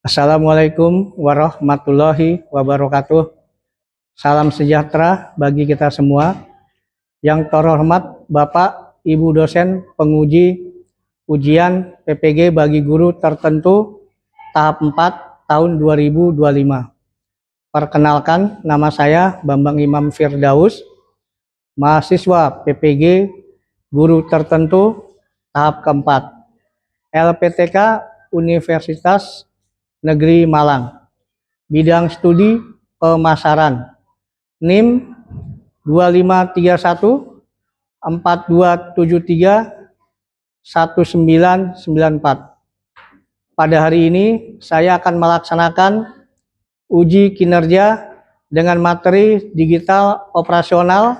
Assalamualaikum warahmatullahi wabarakatuh. Salam sejahtera bagi kita semua. Yang terhormat Bapak, Ibu dosen penguji ujian PPG bagi guru tertentu tahap 4 tahun 2025. Perkenalkan, nama saya Bambang Imam Firdaus, mahasiswa PPG guru tertentu tahap keempat, LPTK Universitas Negeri Malang, bidang studi pemasaran, NIM 2531 4273 1994. Pada hari ini saya akan melaksanakan uji kinerja dengan materi digital operasional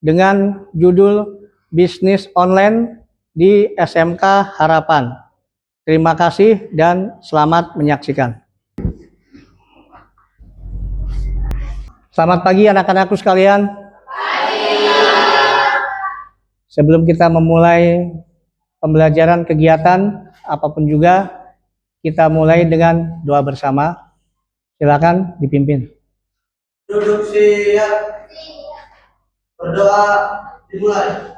dengan judul bisnis online di SMK Harapan. Terima kasih dan selamat menyaksikan. Selamat pagi anak-anakku sekalian. Sebelum kita memulai pembelajaran kegiatan apapun juga, kita mulai dengan doa bersama. Silakan dipimpin. Duduk siap. Berdoa dimulai.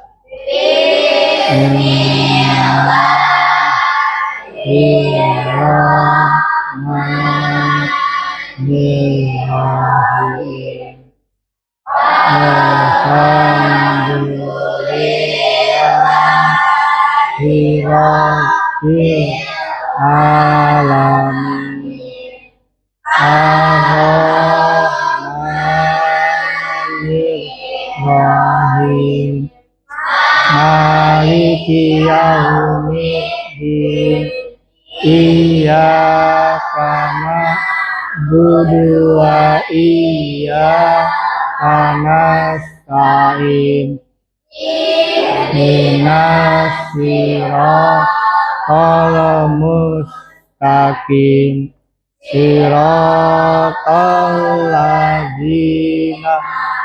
Maliki yaumiddin. Iyyaka na'budu wa iyyaka nasta'in. Ihdinas siratal mustaqim. Siratal ladzina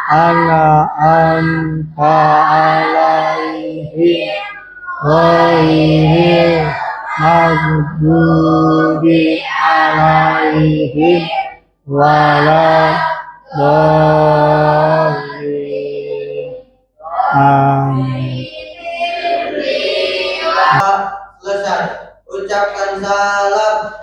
an'amta 'alaihim ghairil maghdubi 'alaihim waladdallin. Amin. Selesai. Ucapkan salam.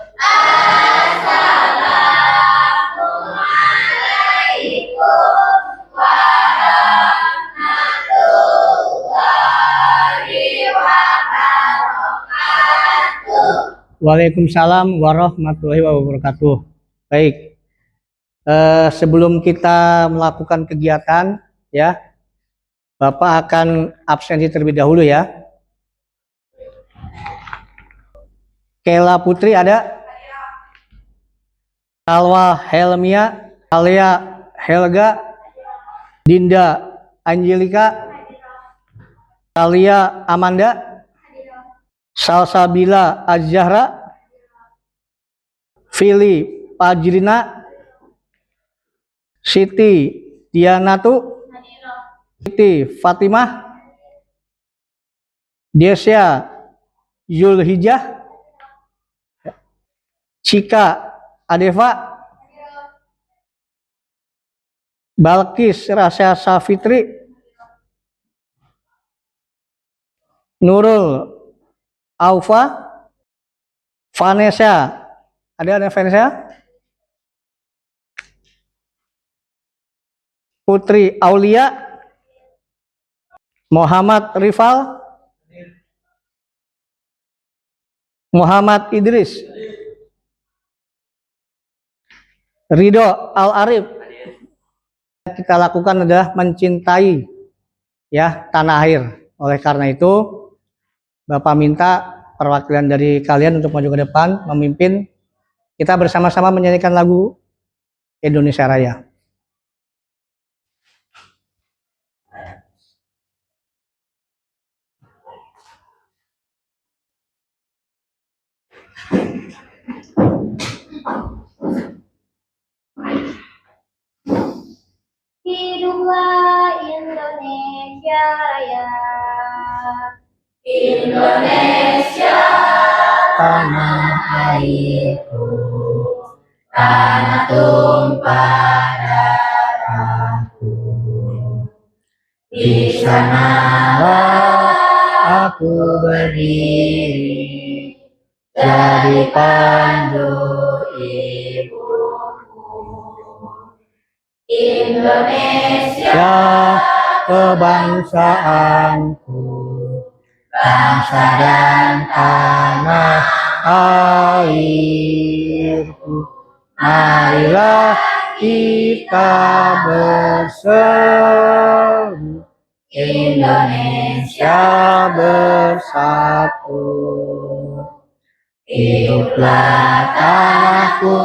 Waalaikumsalam warahmatullahi wabarakatuh. Baik, sebelum kita melakukan kegiatan, ya, Bapak akan absensi terlebih dahulu ya. Kela Putri ada? Salwa Helmia, Alia Helga, Dinda Angelika, Talia Amanda, Salsabila Az-Zahra, Fili Pajrina, Siti Dianatu, Siti Fatimah, Desya Zulhijjah, Cika Adeva, Balkis Rasya Safitri, Nurul Aufa, Vanessa, ada Vanessa? Putri Aulia, Muhammad Rifal, Muhammad Idris, Ridho Al-Arif. Kita lakukan adalah mencintai ya tanah air. Oleh karena itu Bapak minta perwakilan dari kalian untuk maju ke depan memimpin kita bersama-sama menyanyikan lagu Indonesia Raya. Hiduplah Indonesia Raya. Indonesia tanah air hatiku, karena tumpah darahku. Di sanalah aku berdiri, jadi pandu ibuku. Indonesia kebangsaanku, bangsa dan tanah airku. Marilah kita berseru, Indonesia bersatu. Hiduplah tanahku,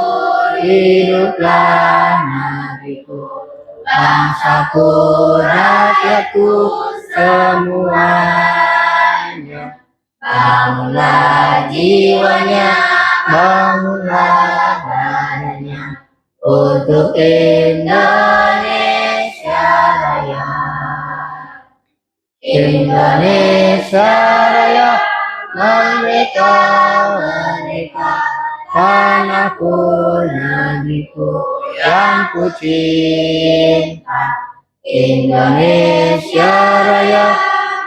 hiduplah negeriku, bangsaku, rakyatku semuanya. Bangunlah jiwanya, bangunlah badannya, untuk Indonesia Raya. Indonesia Raya, merdeka, merdeka, tanahku, negeriku yang ku cinta. Indonesia Raya,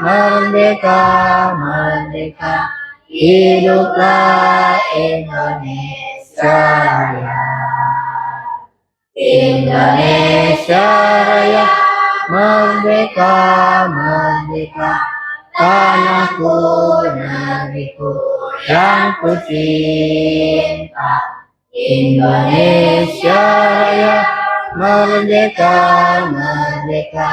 merdeka, merdeka, hiduplah Indonesia Raya. Indonesia Raya, merdeka, merdeka, tanahku, negeriku yang ku cinta. Indonesia Raya, merdeka, merdeka,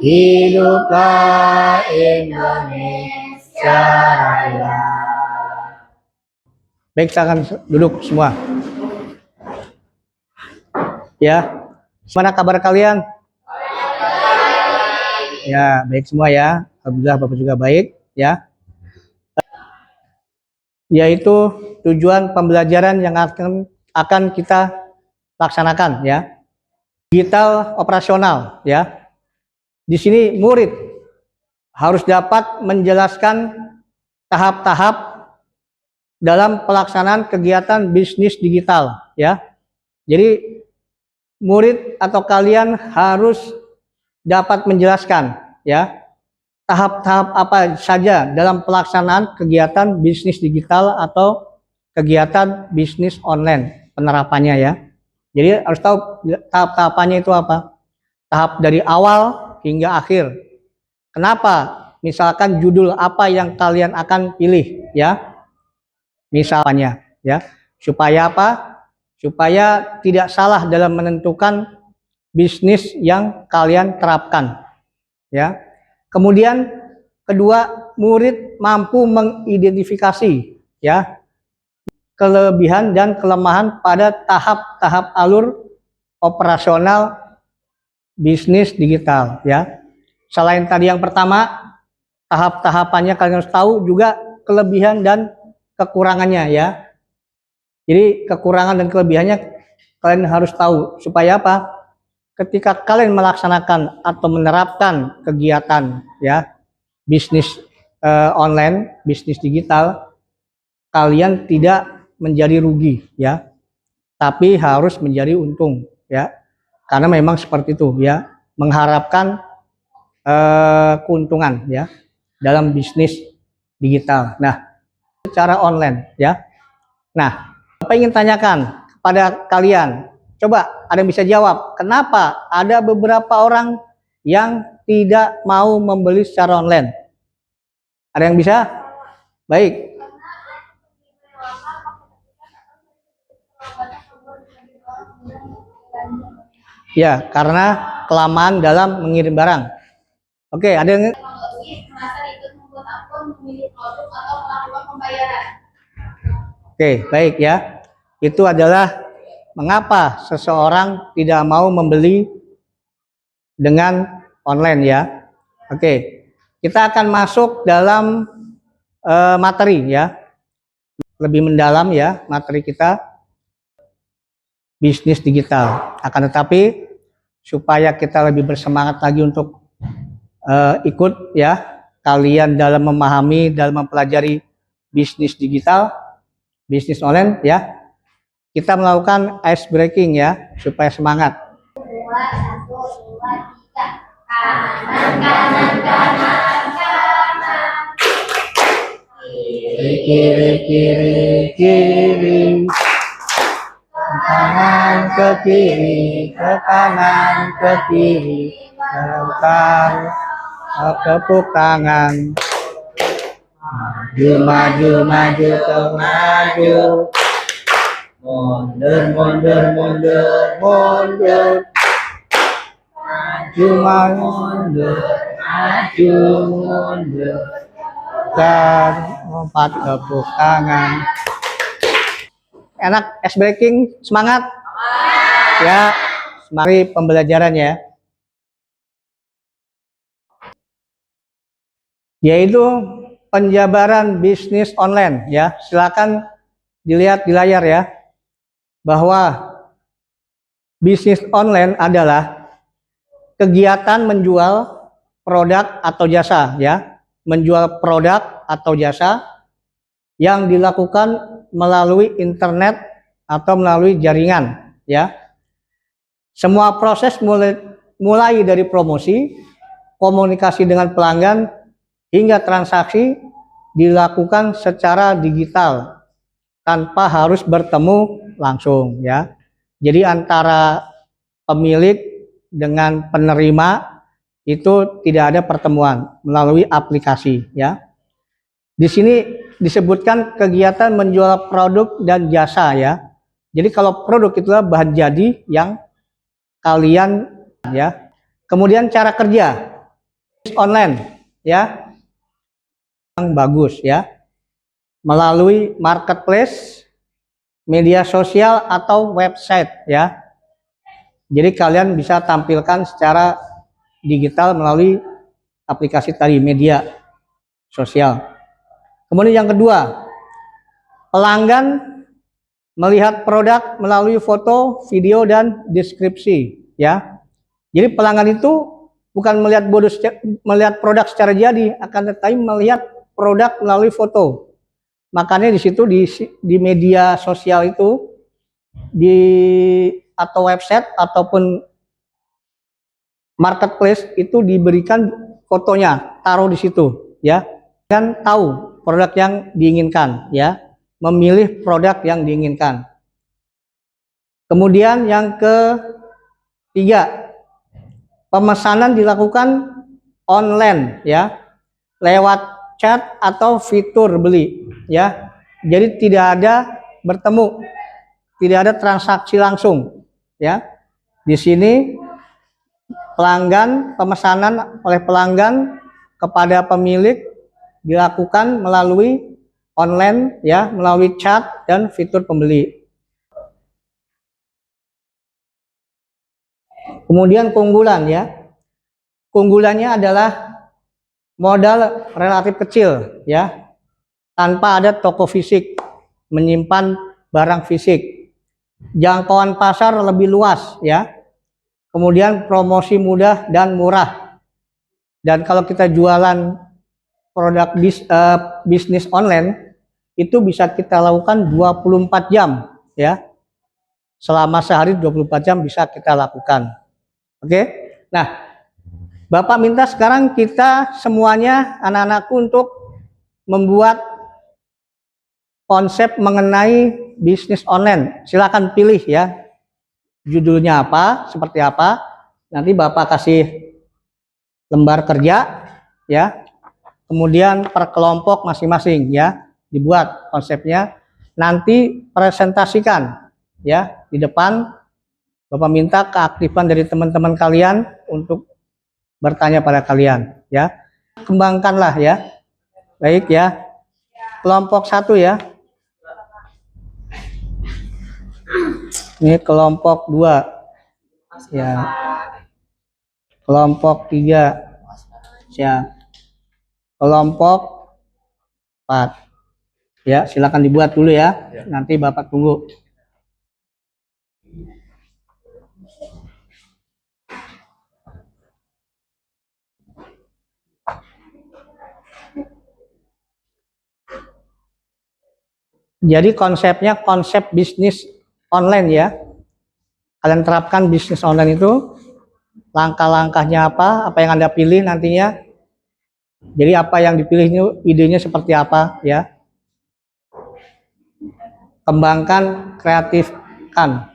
hiduplah Indonesia Raya. Baik, silakan duduk semua. Ya, gimana kabar kalian? Ya, baik semua ya. Alhamdulillah Bapak juga baik ya. Yaitu tujuan pembelajaran yang akan kita laksanakan ya. Digital operasional ya. Di sini murid harus dapat menjelaskan tahap-tahap dalam pelaksanaan kegiatan bisnis digital ya. Jadi murid atau kalian harus dapat menjelaskan ya tahap-tahap apa saja dalam pelaksanaan kegiatan bisnis digital atau kegiatan bisnis online penerapannya ya. Jadi harus tahu tahap-tahapannya itu apa. Tahap dari awal hingga akhir. Kenapa? Misalkan judul apa yang kalian akan pilih ya. Misalnya ya. Supaya apa? Supaya tidak salah dalam menentukan bisnis yang kalian terapkan ya. Kemudian kedua, murid mampu mengidentifikasi ya kelebihan dan kelemahan pada tahap-tahap alur operasional bisnis digital ya. Selain tadi yang pertama, tahap-tahapannya kalian harus tahu juga kelebihan dan kekurangannya ya. Jadi kekurangan dan kelebihannya kalian harus tahu supaya apa? Ketika kalian melaksanakan atau menerapkan kegiatan ya bisnis online, bisnis digital, kalian tidak menjadi rugi ya, tapi harus menjadi untung ya. Karena memang seperti itu ya, mengharapkan keuntungan ya dalam bisnis digital. Nah, secara online ya. Nah, Bapak ingin tanyakan kepada kalian, coba ada yang bisa jawab, kenapa ada beberapa orang yang tidak mau membeli secara online? Ada yang bisa? Baik. Ya, karena kelamaan dalam mengirim barang. Oke, ada yang Oke, baik ya. Itu adalah mengapa seseorang tidak mau membeli dengan online ya. Oke, kita akan masuk dalam materi ya. Lebih mendalam ya materi kita bisnis digital. Akan tetapi supaya kita lebih bersemangat lagi untuk ikut ya kalian dalam memahami, dalam mempelajari bisnis digital, bisnis online ya. kita melakukan ice breaking ya, supaya semangat. 2, 1, 2, 3. Kanan, kanan, kanan, kanan. Kiri, kiri, kiri, kiri. Ke kanan, ke kiri, ke kanan, ke kiri. Putar, tepuk tangan. Maju, maju, maju, maju. Mundur, mundur, mundur, mundur. Maju, mundur, maju, mundur. Dan lompat, tepuk tangan. Enak ice breaking, semangat? Ya, mari pembelajaran ya. Yaitu penjabaran bisnis online ya. Silakan dilihat di layar ya, bahwa bisnis online adalah kegiatan menjual produk atau jasa ya, menjual produk atau jasa yang dilakukan melalui internet atau melalui jaringan ya. Semua proses mulai dari promosi, komunikasi dengan pelanggan hingga transaksi dilakukan secara digital tanpa harus bertemu langsung ya. Jadi antara pemilik dengan penerima itu tidak ada pertemuan, melalui aplikasi ya. Di sini disebutkan kegiatan menjual produk dan jasa ya. Jadi kalau produk itulah bahan jadi yang kalian ya. Kemudian cara kerja online ya, yang bagus ya, melalui marketplace, media sosial atau website ya. Jadi kalian bisa tampilkan secara digital melalui aplikasi tadi, media sosial. Kemudian yang kedua, pelanggan melihat produk melalui foto, video, dan deskripsi ya. Jadi pelanggan itu bukan melihat produk secara jadi, akan tetapi melihat produk melalui foto. Makanya di situ di media sosial itu atau website ataupun marketplace itu diberikan fotonya, taruh di situ ya. Dan tahu produk yang diinginkan ya, memilih produk yang diinginkan. Kemudian yang ketiga, pemesanan dilakukan online ya, lewat chat atau fitur beli ya. Jadi tidak ada bertemu, tidak ada transaksi langsung ya. Di sini pemesanan oleh pelanggan kepada pemilik dilakukan melalui online ya, melalui chat dan fitur pembeli. Kemudian keunggulan ya. Keunggulannya adalah modal relatif kecil ya, tanpa ada toko fisik, menyimpan barang fisik. Jangkauan pasar lebih luas ya. Kemudian promosi mudah dan murah. Dan kalau kita jualan produk bisnis online itu bisa kita lakukan 24 jam ya. Selama sehari 24 jam bisa kita lakukan. Oke. Nah, Bapak minta sekarang kita semuanya, anak-anakku, untuk membuat konsep mengenai bisnis online. Silakan pilih ya. Judulnya apa, seperti apa. Nanti Bapak kasih lembar kerja ya. Kemudian per kelompok masing-masing ya, dibuat konsepnya, nanti presentasikan ya di depan. Bapak minta keaktifan dari teman-teman kalian untuk bertanya pada kalian ya. Kembangkanlah ya. Baik ya. Kelompok 1 ya. Ini kelompok 2 ya. Kelompok 3 ya. Kelompok 4 ya, silakan dibuat dulu ya. Nanti Bapak tunggu. Jadi konsepnya konsep bisnis online ya. Kalian terapkan bisnis online itu, langkah-langkahnya apa yang Anda pilih nantinya. Jadi apa yang dipilih itu idenya seperti apa ya. Kembangkan, kreatifkan.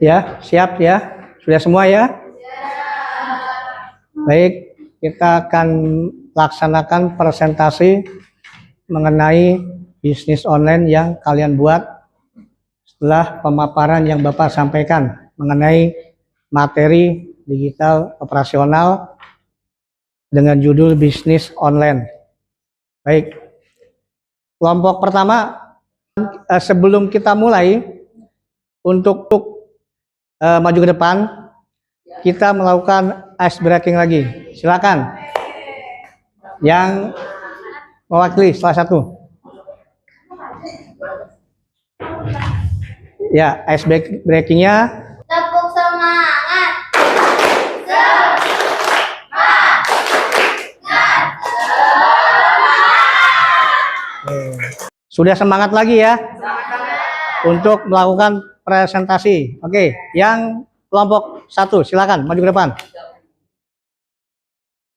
Ya, siap ya? Sudah semua ya? Baik, kita akan laksanakan presentasi mengenai bisnis online yang kalian buat setelah pemaparan yang Bapak sampaikan mengenai materi digital operasional dengan judul bisnis online. Baik, kelompok pertama, sebelum kita mulai, untuk maju ke depan, kita melakukan ice breaking lagi. Silakan. Yang mewakili salah satu. Ya, ice breakingnya. Tepuk semangat. Sudah semangat lagi ya untuk melakukan presentasi. Oke, yang kelompok satu silakan maju ke depan.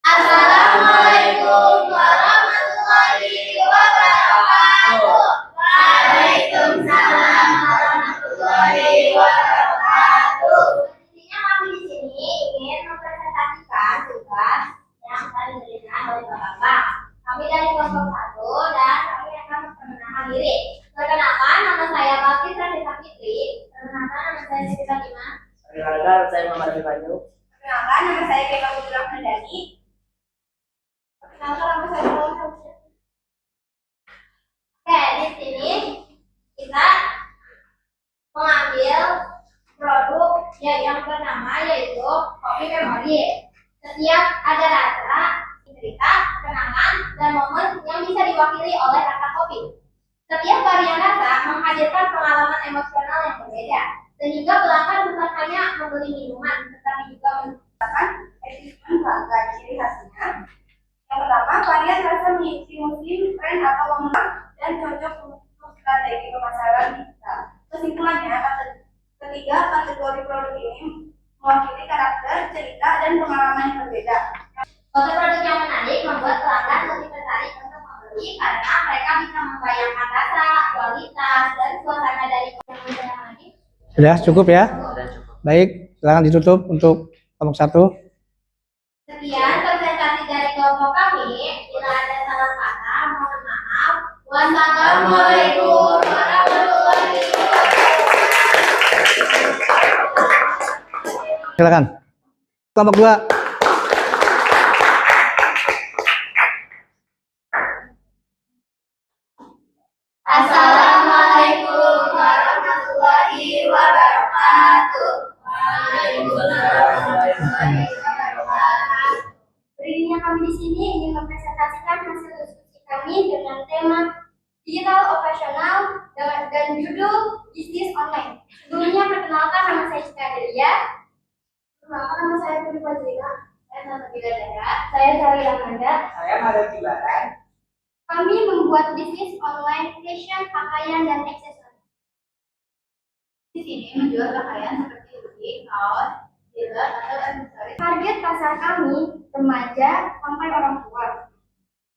Assalamualaikum warahmatullahi wabarakatuh. Waalaikumsalam warahmatullahi wabarakatuh. Intinya kami di sini ingin mempresentasikan tugas yang paling diberikan oleh Bapak. Kami dari kelompok satu dan kami akan memperkenalkan diri. Perkenalkan, nama saya Bakti Radita Fitri. Perkenalkan, nama saya Siti Fatimah. Perkenalkan, saya Muhammad Ibrahim. Perkenalkan, nama saya Keva Putra Mandani. Perkenalkan, nama saya Paula Saucia. Oke, di sini kita mengambil produk yang pertama yaitu kopi memori. Setiap ada rasa, cerita, kenangan, dan momen yang bisa diwakili oleh rasa kopi. Setiap varian rasa menghadirkan pengalaman emosional yang berbeda, sehingga pelanggan bukan hanya membeli minuman, tetapi juga mendapatkan eksperimen bangga. Ciri khasnya yang pertama, varian rasa mengisi musim, tren atau momen dan cocok untuk strategi pemasaran digital. Kesimpulannya, ketiga kategori produk ini mewakili karakter, cerita, dan pengalaman yang berbeda. Produk-produk yang menarik membuat pelanggan lebih tertarik untuk membeli karena mereka bisa membayangkan rasa, kualitas, dan suasana dari yang lagi. Sudah cukup ya? Baik, silakan ditutup untuk kelompok satu. Sekian presentasi dari kelompok kami. Bila ada salah kata, mohon maaf. Wassalamualaikum warahmatullahi wabarakatuh. Silakan. Kelompok dua. Assalamualaikum warahmatullahi wabarakatuh. Berinya kami di sini ingin mempresentasikan hasil diskusi kami dengan tema digital operasional dan judul bisnis online. Sebelumnya perkenalkan, nama saya Cika Delia. Perkenalkan, nama saya Putri Fajrina. Saya Nata Bidadara. Saya Sari Ramanda. Saya Mario Kibaran. Kami membuat bisnis online fashion, pakaian, dan aksesoris. Di sini menjual pakaian seperti hoodie, kaos, jilbab, atau aksesoris. Target pasar kami remaja sampai orang tua.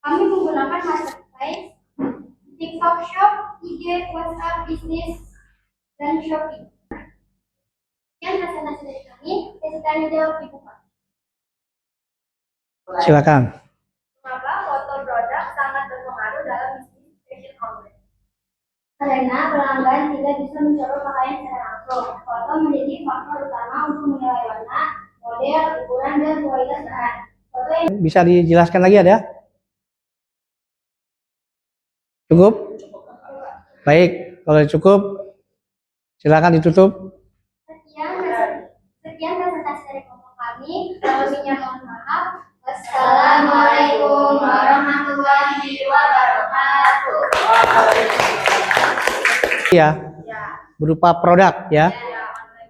Kami menggunakan marketplace, TikTok Shop, IG, WhatsApp, bisnis, dan Shopee. Yang hasil dari kami, saya tanya jawab Ibu Pak. Silakan. Mengapa foto produk sangat berpengaruh dalam bisnis fashion outlet? Karena pelanggan tidak bisa mencoba pakaian secara langsung. Foto menjadi faktor utama untuk menilai warna, model, ukuran, dan kualitas bahan. Foto yang Bisa dijelaskan lagi ada? Cukup? Baik, kalau cukup silakan ditutup. sekian presentasi dari kelompok kami. Lebihnya mohon maaf. Wassalamualaikum warahmatullahi wabarakatuh. Ya, berupa produk ya,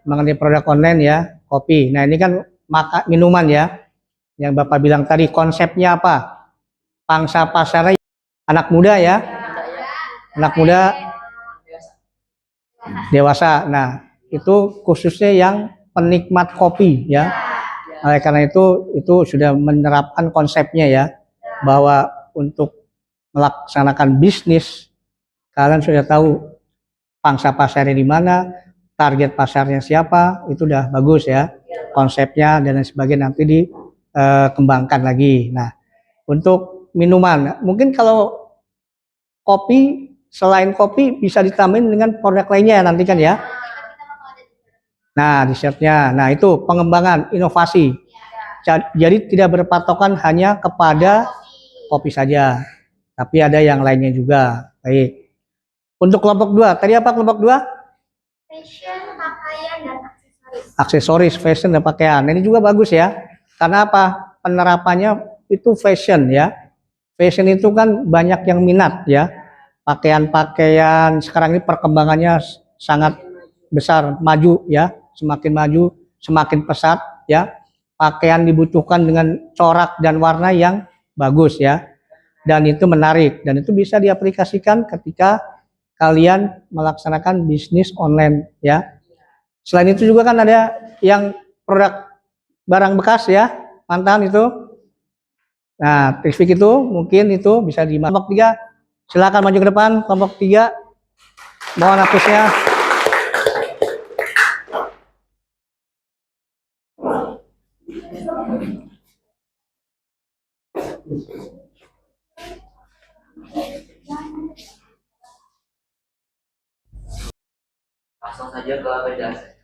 mengenai produk online ya, kopi. Nah ini kan minuman ya, yang Bapak bilang tadi konsepnya apa? Pangsa pasarnya anak muda ya, anak muda, dewasa. Nah itu khususnya yang penikmat kopi ya. Oleh karena itu sudah menerapkan konsepnya ya, bahwa untuk melaksanakan bisnis kalian sudah tahu pangsa pasarnya di mana, target pasarnya siapa, itu udah bagus ya, konsepnya dan lain sebagainya nanti dikembangkan lagi. Nah, untuk minuman, mungkin kalau kopi, selain kopi bisa ditambahin dengan produk lainnya nanti kan ya. Nah, dessertnya, nah itu pengembangan inovasi. Jadi tidak berpatokan hanya kepada kopi saja, tapi ada yang lainnya juga. Baik. Untuk kelompok 2, tadi apa kelompok 2? Fashion, pakaian, dan aksesoris. Aksesoris, fashion dan pakaian. Nah, ini juga bagus ya. Karena apa? Penerapannya itu fashion ya. Fashion itu kan banyak yang minat ya. Pakaian-pakaian sekarang ini perkembangannya sangat besar, maju ya. Semakin maju, semakin pesat ya. Pakaian dibutuhkan dengan corak dan warna yang bagus ya. Dan itu menarik dan itu bisa diaplikasikan ketika kalian melaksanakan bisnis online ya. Selain itu juga kan ada yang produk barang bekas ya, mantan itu. Nah, Trifik itu mungkin itu bisa di kelompok 3. Silakan maju ke depan kelompok 3. Mohon hapusnya. Langsung saja ke penjelasan.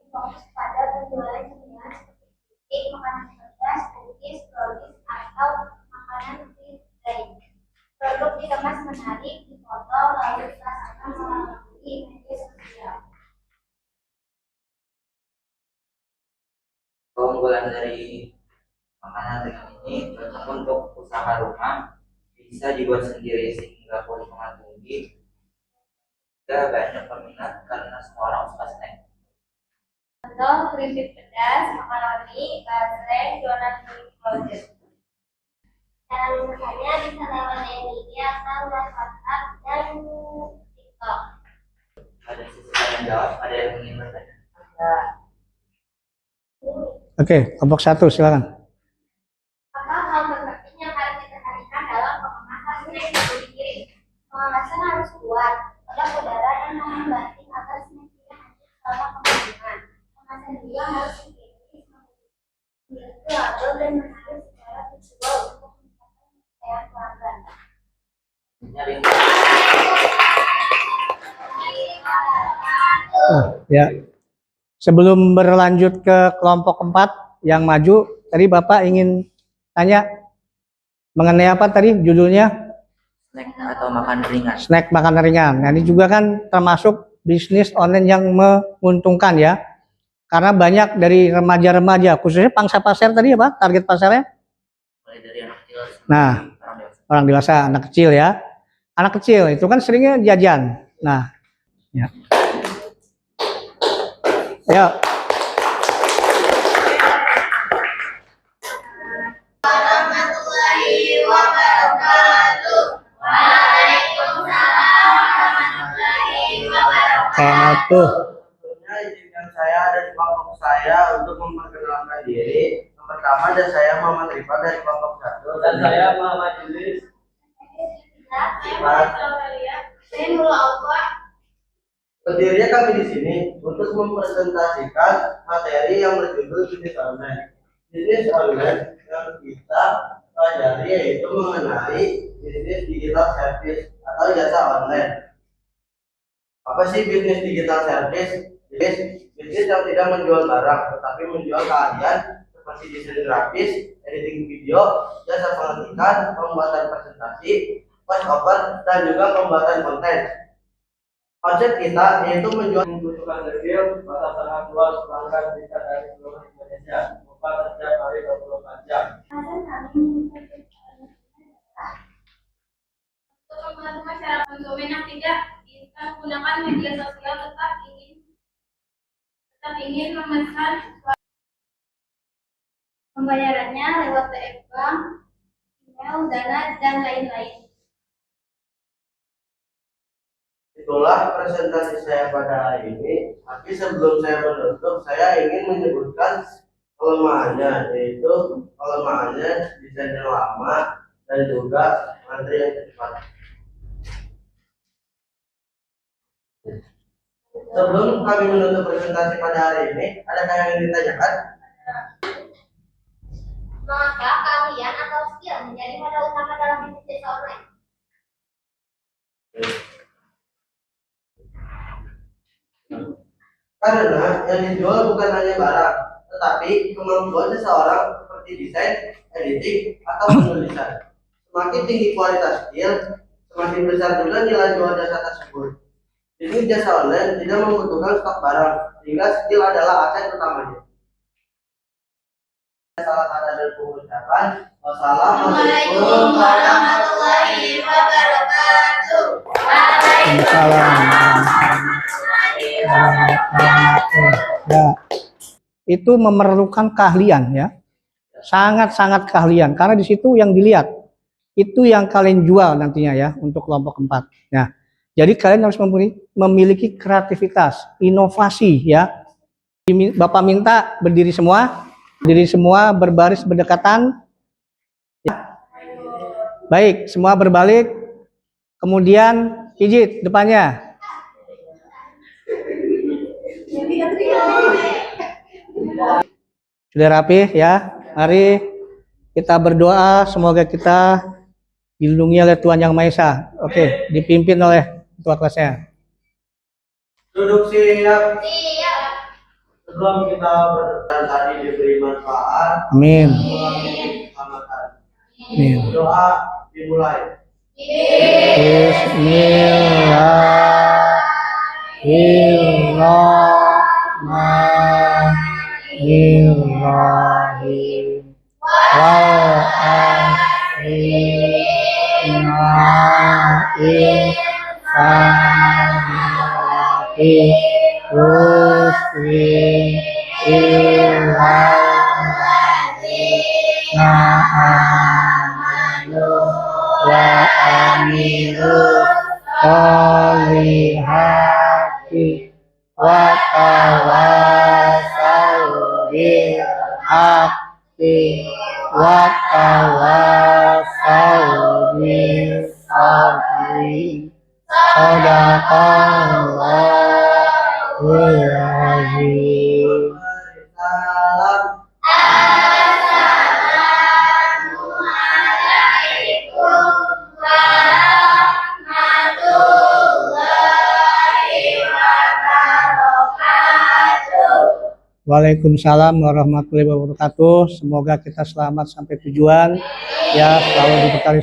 Fokus pada penjualan cemilan seperti makanan pedas, cookies, brownies, atau makanan free drink. Produk dikemas menarik, difoto, lalu dipasarkan melalui media sosial. Keunggulan dari makanan ringan ini cocok untuk usaha rumah, bisa dibuat sendiri sehingga keuntungan tinggi. Juga banyak peminat karena semua orang suka snack. Contoh keripik pedas, makaroni, basreng, donat kuning closet. Cara memesannya bisa lewat media atau lewat WhatsApp dan TikTok. Ada sisi yang jawab, ada yang ingin bertanya. Oke, kelompok 1 silakan. Apa hal terpenting yang harus diperhatikan dalam pengemasan snack yang dikirim? Pengemasan harus kuat, ada udara yang tahan banting agar snack tidak hancur selama pengiriman. Kemasan juga harus higienis, memiliki label dan menarik secara visual untuk meningkatkan kepercayaan pelanggan. Ya. Sebelum berlanjut ke kelompok 4 yang maju, tadi Bapak ingin tanya mengenai apa tadi judulnya? Snack atau makan ringan. Snack makanan ringan. Nah, ini juga kan termasuk bisnis online yang menguntungkan ya. Karena banyak dari remaja-remaja, khususnya pangsa pasar tadi apa? Target pasarnya? Mulai dari anak kecil. Nah, orang dewasa, anak kecil ya. Anak kecil itu kan seringnya jajan. Nah, ya. Ayo. Warahmatullahi wabarakatuh. Waalaikumsalam warahmatullahi wabarakatuh. Sebelumnya izinkan saya dari kelompok saya untuk memperkenalkan diri. Yang pertama dan saya Muhammad Rifat dari kelompok 1 dan saya Muhammad Idris. Saya Nurul Alfa. Berdirinya kami di sini untuk mempresentasikan materi yang berjudul bisnis online. Bisnis online yang kita pelajari yaitu mengenai bisnis digital service atau jasa online. Apa sih bisnis digital service? Bisnis yang tidak menjual barang, tetapi menjual keahlian seperti desain grafis, editing video, jasa pengetikan, pembuatan presentasi, voice over, dan juga pembuatan konten. Konsep kita yaitu menjual membutuhkan review, masa sangat luas pelanggan bisa dari seluruh Indonesia, buka setiap hari 24 jam. Untuk membantu masyarakat konsumen yang tidak bisa menggunakan media sosial tetap ingin memesan pembayarannya lewat TF Bank, email, dana, dan lain-lain. Itulah presentasi saya pada hari ini. Tapi sebelum saya menutup, saya ingin menyebutkan kelemahannya, yaitu kelemahannya desain yang lama dan juga antri yang cepat. Sebelum kami menutup presentasi pada hari ini, adakah yang ingin ditanyakan? Maka keahlian atau skill menjadi modal utama dalam bisnis online. Karena yang dijual bukan hanya barang, tetapi kemampuan seseorang seperti desain, editing, atau penulisan. Semakin tinggi kualitas skill, semakin besar juga nilai jual jasa tersebut. Bisnis jasa online tidak membutuhkan stok barang, sehingga skill adalah aset utamanya. Salah kata dan pengucapan, wassalamualaikum warahmatullahi wabarakatuh. Ya, itu memerlukan keahlian ya, sangat-sangat keahlian karena di situ yang dilihat itu yang kalian jual nantinya ya untuk kelompok 4. Nah, jadi kalian harus memiliki kreativitas, inovasi ya. Bapak minta berdiri semua berbaris berdekatan. Ya. Baik, semua berbalik. Kemudian pijit depannya. Sudah rapi ya. Mari kita berdoa semoga kita dilindungi oleh Tuhan Yang Maha Esa. Oke, dipimpin oleh ketua kelasnya. Duduk siap. Siap. Sebelum kita berdoa tadi diberi manfaat. Amin. Mengulangi keselamatan. Amin. Doa dimulai. Bismillahirrahmanirrahim. Wa amilu solihati wa tawasau bil haqqi wa tawasau bis sabri. Sadaqallahul azim. Salam. Waalaikumsalam warahmatullahi wabarakatuh. Semoga kita selamat sampai tujuan. Ya, selalu dibekali